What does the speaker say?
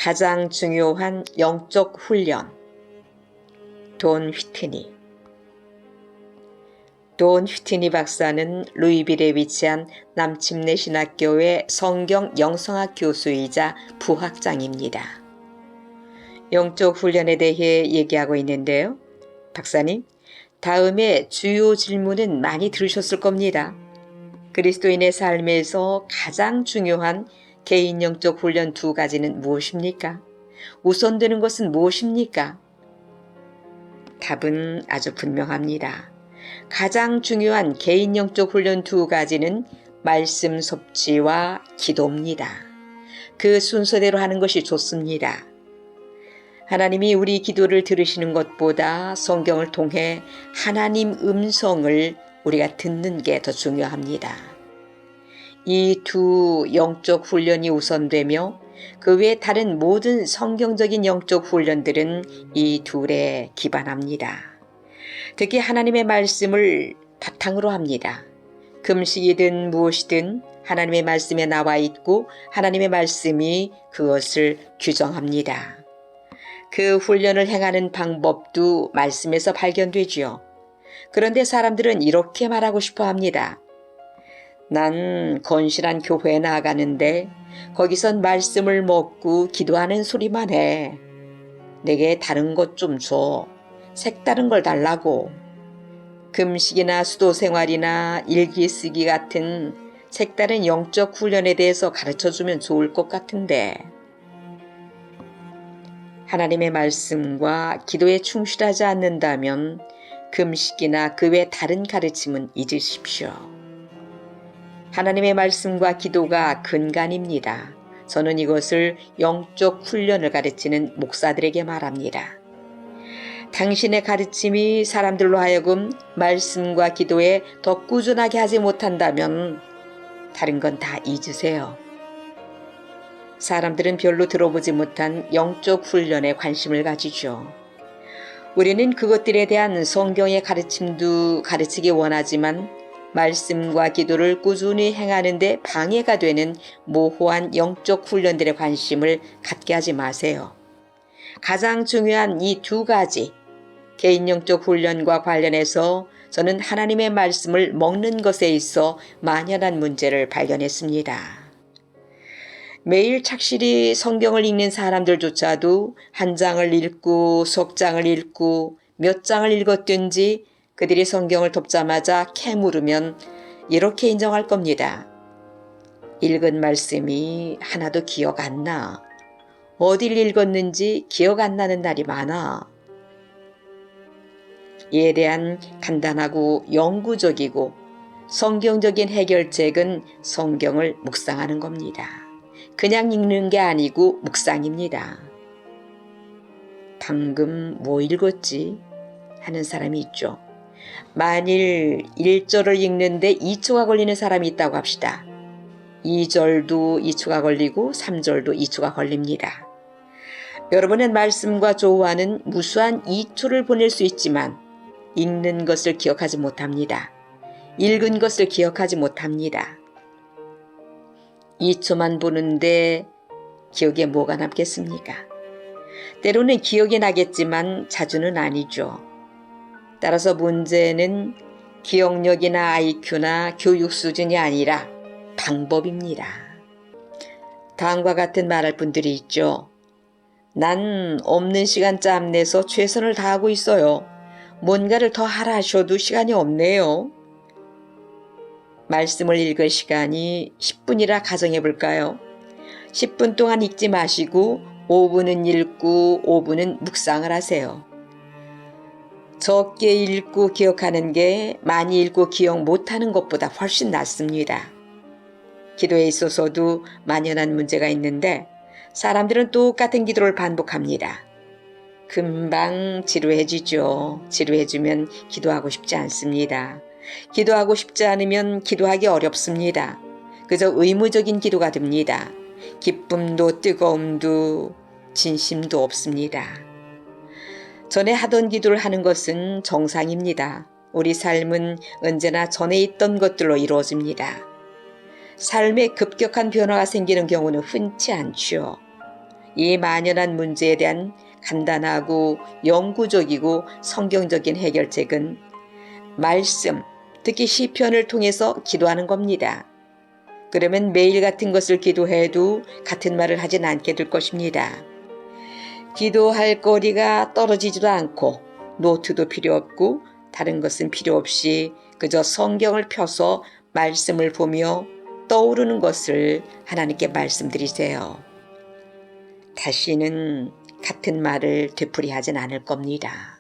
가장 중요한 영적 훈련. 돈 휘트니. 돈 휘트니 박사는 루이빌에 위치한 남침내 신학교의 성경 영성학 교수이자 부학장입니다. 영적 훈련에 대해 얘기하고 있는데요. 박사님, 다음에 주요 질문은 많이 들으셨을 겁니다. 그리스도인의 삶에서 가장 중요한 개인 영적 훈련 2가지는 무엇입니까? 우선되는 것은 무엇입니까? 답은 아주 분명합니다. 가장 중요한 개인 영적 훈련 2가지는 말씀 섭취와 기도입니다. 그 순서대로 하는 것이 좋습니다. 하나님이 우리 기도를 들으시는 것보다 성경을 통해 하나님 음성을 우리가 듣는 게 더 중요합니다. 이 2 영적 훈련이 우선되며 그 외 다른 모든 성경적인 영적 훈련들은 이 둘에 기반합니다. 특히 하나님의 말씀을 바탕으로 합니다. 금식이든 무엇이든 하나님의 말씀에 나와 있고 하나님의 말씀이 그것을 규정합니다. 그 훈련을 행하는 방법도 말씀에서 발견되지요. 그런데 사람들은 이렇게 말하고 싶어 합니다. 난 건실한 교회에 나가는데 거기선 말씀을 먹고 기도하는 소리만 해. 내게 다른 것 좀 줘. 색다른 걸 달라고. 금식이나 수도 생활이나 일기 쓰기 같은 색다른 영적 훈련에 대해서 가르쳐주면 좋을 것 같은데. 하나님의 말씀과 기도에 충실하지 않는다면 금식이나 그 외 다른 가르침은 잊으십시오. 하나님의 말씀과 기도가 근간입니다. 저는 이것을 영적 훈련을 가르치는 목사들에게 말합니다. 당신의 가르침이 사람들로 하여금 말씀과 기도에 더 꾸준하게 하지 못한다면 다른 건 다 잊으세요. 사람들은 별로 들어보지 못한 영적 훈련에 관심을 가지죠. 우리는 그것들에 대한 성경의 가르침도 가르치기 원하지만 말씀과 기도를 꾸준히 행하는 데 방해가 되는 모호한 영적 훈련들에 관심을 갖게 하지 마세요. 가장 중요한 이 2가지 개인 영적 훈련과 관련해서 저는 하나님의 말씀을 먹는 것에 있어 만연한 문제를 발견했습니다. 매일 착실히 성경을 읽는 사람들조차도 한 장을 읽고 석 장을 읽고 몇 장을 읽었든지 그들이 성경을 덮자마자 캐물으면 이렇게 인정할 겁니다. 읽은 말씀이 하나도 기억 안 나. 어딜 읽었는지 기억 안 나는 날이 많아. 이에 대한 간단하고 영구적이고 성경적인 해결책은 성경을 묵상하는 겁니다. 그냥 읽는 게 아니고 묵상입니다. 방금 뭐 읽었지? 하는 사람이 있죠. 만일 1절을 읽는데 2초가 걸리는 사람이 있다고 합시다. 2절도 2초가 걸리고 3절도 2초가 걸립니다. 여러분은 말씀과 조화는 무수한 2초를 보낼 수 있지만 읽는 것을 기억하지 못합니다. 읽은 것을 기억하지 못합니다. 2초만 보는데 기억에 뭐가 남겠습니까? 때로는 기억이 나겠지만 자주는 아니죠. 따라서 문제는 기억력이나 IQ나 교육 수준이 아니라 방법입니다. 다음과 같은 말할 분들이 있죠. 난 없는 시간 짬내서 최선을 다하고 있어요. 뭔가를 더 하라 하셔도 시간이 없네요. 말씀을 읽을 시간이 10분이라 가정해 볼까요? 10분 동안 읽지 마시고 5분은 읽고 5분은 묵상을 하세요. 적게 읽고 기억하는 게 많이 읽고 기억 못하는 것보다 훨씬 낫습니다. 기도에 있어서도 만연한 문제가 있는데 사람들은 똑같은 기도를 반복합니다. 금방 지루해지죠. 지루해지면 기도하고 싶지 않습니다. 기도하고 싶지 않으면 기도하기 어렵습니다. 그저 의무적인 기도가 됩니다. 기쁨도 뜨거움도 진심도 없습니다. 전에 하던 기도를 하는 것은 정상입니다. 우리 삶은 언제나 전에 있던 것들로 이루어집니다. 삶에 급격한 변화가 생기는 경우는 흔치 않죠. 이 만연한 문제에 대한 간단하고 영구적이고 성경적인 해결책은 말씀, 특히 시편을 통해서 기도하는 겁니다. 그러면 매일 같은 것을 기도해도 같은 말을 하진 않게 될 것입니다. 기도할 거리가 떨어지지도 않고 노트도 필요 없고 다른 것은 필요 없이 그저 성경을 펴서 말씀을 보며 떠오르는 것을 하나님께 말씀드리세요. 다시는 같은 말을 되풀이하진 않을 겁니다.